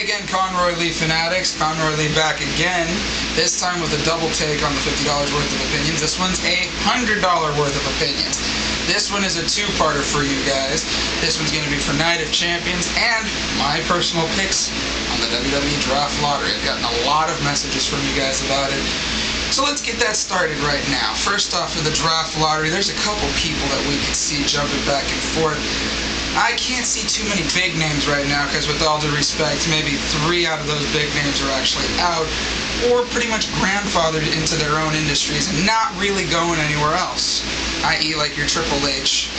again, Conroy Lee fanatics. Conroy Lee back again. This time with a double take on the $50 worth of opinions. This one's $100 worth of opinions. This one is a two-parter for you guys. This one's going to be for Night of Champions and my personal picks on the WWE Draft Lottery. I've gotten a lot of messages from you guys about it. So let's get that started right now. First off, for the Draft Lottery, there's a couple people that we could see jumping back and forth. I can't see too many big names right now because, with all due respect, maybe 3 out of those big names are actually out or pretty much grandfathered into their own industries and not really going anywhere else, i.e. like your Triple H.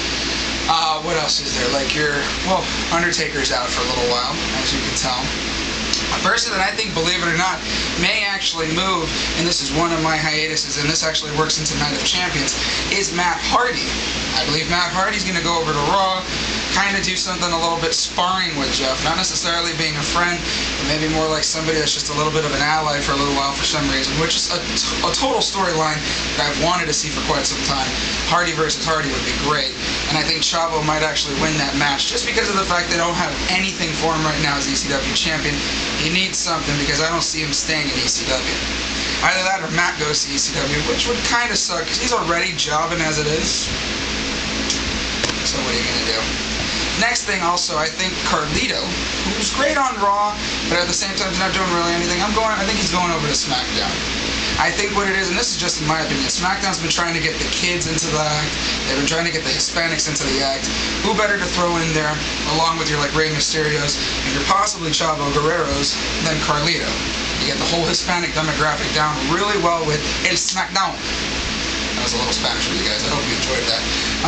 What else is there? Like your, well, Undertaker's out for a little while, as you can tell. A person that I think, believe it or not, may actually move, and this is one of my hiatuses, and this actually works into Night of Champions, is Matt Hardy. I believe Matt Hardy's going to go over to Raw, kind of do something a little bit sparring with Jeff, not necessarily being a friend, but maybe more like somebody that's just a little bit of an ally for a little while for some reason, which is a total storyline that I've wanted to see for quite some time. Hardy versus Hardy would be great, and I think Chavo might actually win that match just because of the fact they don't have anything for him right now as ECW champion. He needs something because I don't see him staying in ECW. Either that or Matt goes to ECW, which would kind of suck because he's already jobbing as it is. So what are you going to do? Next thing also, I think Carlito, who's great on Raw, but at the same time he's not doing really anything. I think he's going over to SmackDown. I think what it is, and this is just in my opinion, SmackDown's been trying to get the kids into the act. They've been trying to get the Hispanics into the act. Who better to throw in there, along with your like Rey Mysterios and your possibly Chavo Guerreros, than Carlito? You get the whole Hispanic demographic down really well with El SmackDown. That was a little Spanish for you guys. I hope you enjoyed that.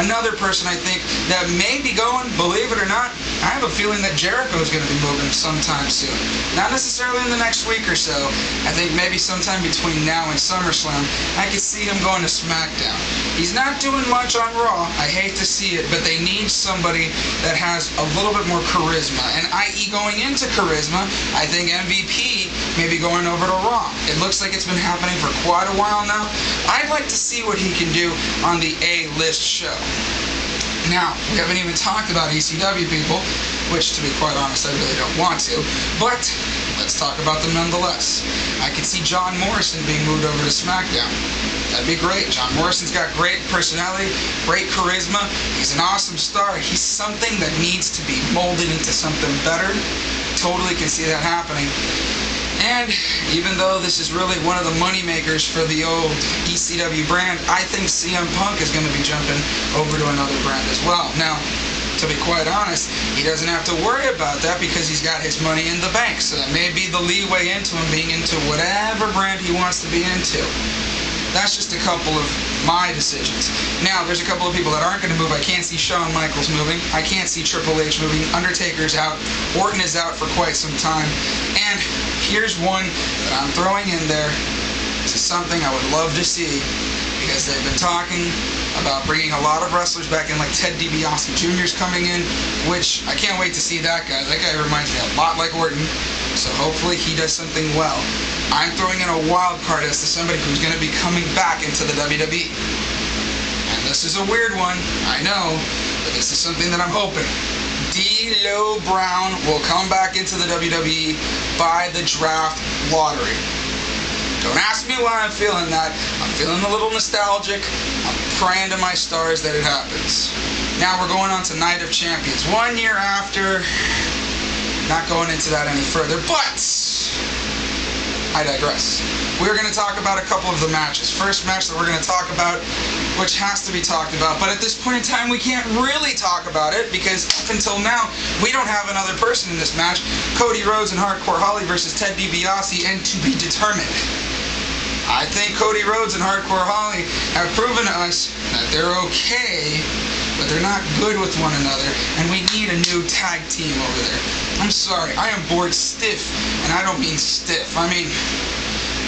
Another person I think that may be going, believe it or not, I have a feeling that Jericho is going to be moving sometime soon. Not necessarily in the next week or so. I think maybe sometime between now and SummerSlam, I could see him going to SmackDown. He's not doing much on Raw. I hate to see it, but they need somebody that has a little bit more charisma. And i.e. going into charisma, I think MVP may be going over to Raw. It looks like it's been happening for quite a while now. I'd like to see what he can do on the A-list show. Now, we haven't even talked about ECW people, which, to be quite honest, I really don't want to, but let's talk about them nonetheless. I could see John Morrison being moved over to SmackDown. That'd be great. John Morrison's got great personality, great charisma. He's an awesome star. He's something that needs to be molded into something better. Totally can see that happening. And even though this is really one of the money makers for the old ECW brand, I think CM Punk is going to be jumping over to another brand as well. Now, to be quite honest, he doesn't have to worry about that because he's got his money in the bank. So that may be the leeway into him being into whatever brand he wants to be into. That's just a couple of my decisions. Now, there's a couple of people that aren't going to move. I can't see Shawn Michaels moving. I can't see Triple H moving. Undertaker's out. Orton is out for quite some time. And here's one that I'm throwing in there. This is something I would love to see because they've been talking about bringing a lot of wrestlers back in, like Ted DiBiase Jr.'s coming in, which I can't wait to see that guy. That guy reminds me a lot like Orton, so hopefully he does something well. I'm throwing in a wild card as to somebody who's going to be coming back into the WWE. And this is a weird one, I know, but this is something that I'm hoping. D'Lo Brown will come back into the WWE by the Draft Lottery. Don't ask me why I'm feeling that. I'm feeling a little nostalgic. I'm praying to my stars that it happens. Now we're going on to Night of Champions. 1 year after. Not going into that any further, but I digress. We're going to talk about a couple of the matches. First match that we're going to talk about, which has to be talked about, but at this point in time we can't really talk about it because up until now we don't have another person in this match. Cody Rhodes and Hardcore Holly versus Ted DiBiase, and to be determined. I think Cody Rhodes and Hardcore Holly have proven to us that they're okay, but they're not good with one another, and we need a new tag team over there. I'm sorry, I am bored stiff, and I don't mean stiff, I mean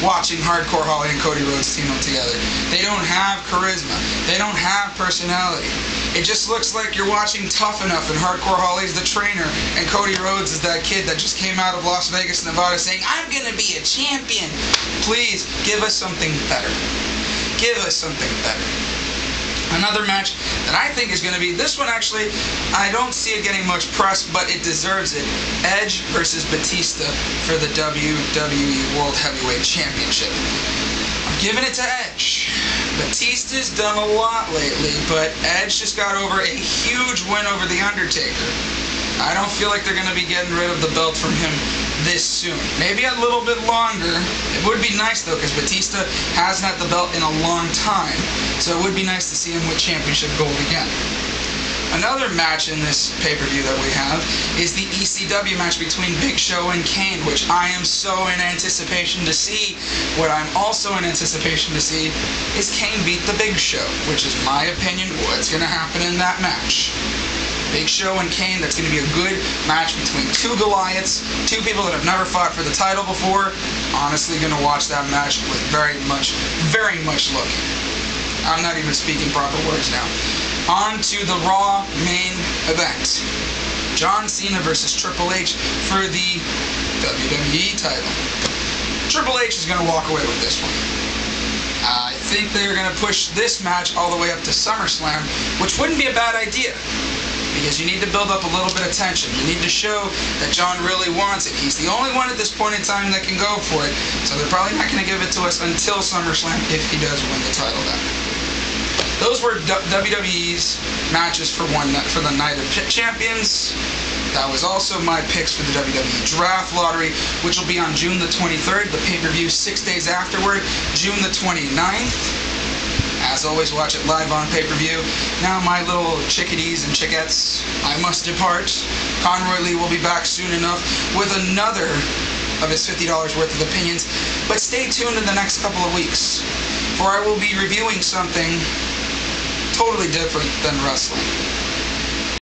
watching Hardcore Holly and Cody Rhodes team up together. They don't have charisma. They don't have personality. It just looks like you're watching Tough Enough, and Hardcore Holly's the trainer, and Cody Rhodes is that kid that just came out of Las Vegas, Nevada saying, I'm going to be a champion. Please, give us something better. Give us something better. Another match that I think is going to be, this one actually, I don't see it getting much press, but it deserves it. Edge versus Batista for the WWE World Heavyweight Championship. I'm giving it to Edge. Batista's done a lot lately, but Edge just got over a huge win over The Undertaker. I don't feel like they're going to be getting rid of the belt from him this soon. Maybe a little bit longer. It would be nice though, because Batista hasn't had the belt in a long time. So it would be nice to see him with championship gold again. Another match in this pay-per-view that we have is the ECW match between Big Show and Kane, which I am so in anticipation to see. What I'm also in anticipation to see is Kane beat the Big Show, which is my opinion what's going to happen in that match. Big Show and Kane, that's going to be a good match between two Goliaths, two people that have never fought for the title before. Honestly, going to watch that match with very much looking. I'm not even speaking proper words now. On to the Raw main event. John Cena versus Triple H for the WWE title. Triple H is going to walk away with this one. I think they're going to push this match all the way up to SummerSlam, which wouldn't be a bad idea. Because you need to build up a little bit of tension. You need to show that John really wants it. He's the only one at this point in time that can go for it. So they're probably not going to give it to us until SummerSlam if he does win the title then. Those were WWE's matches for the Night of Champions. That was also my picks for the WWE Draft Lottery, which will be on June the 23rd. The pay-per-view 6 days afterward, June the 29th. As always, watch it live on pay-per-view. Now, my little chickadees and chickettes, I must depart. Conroy Lee will be back soon enough with another of his $50 worth of opinions. But stay tuned in the next couple of weeks, for I will be reviewing something totally different than wrestling.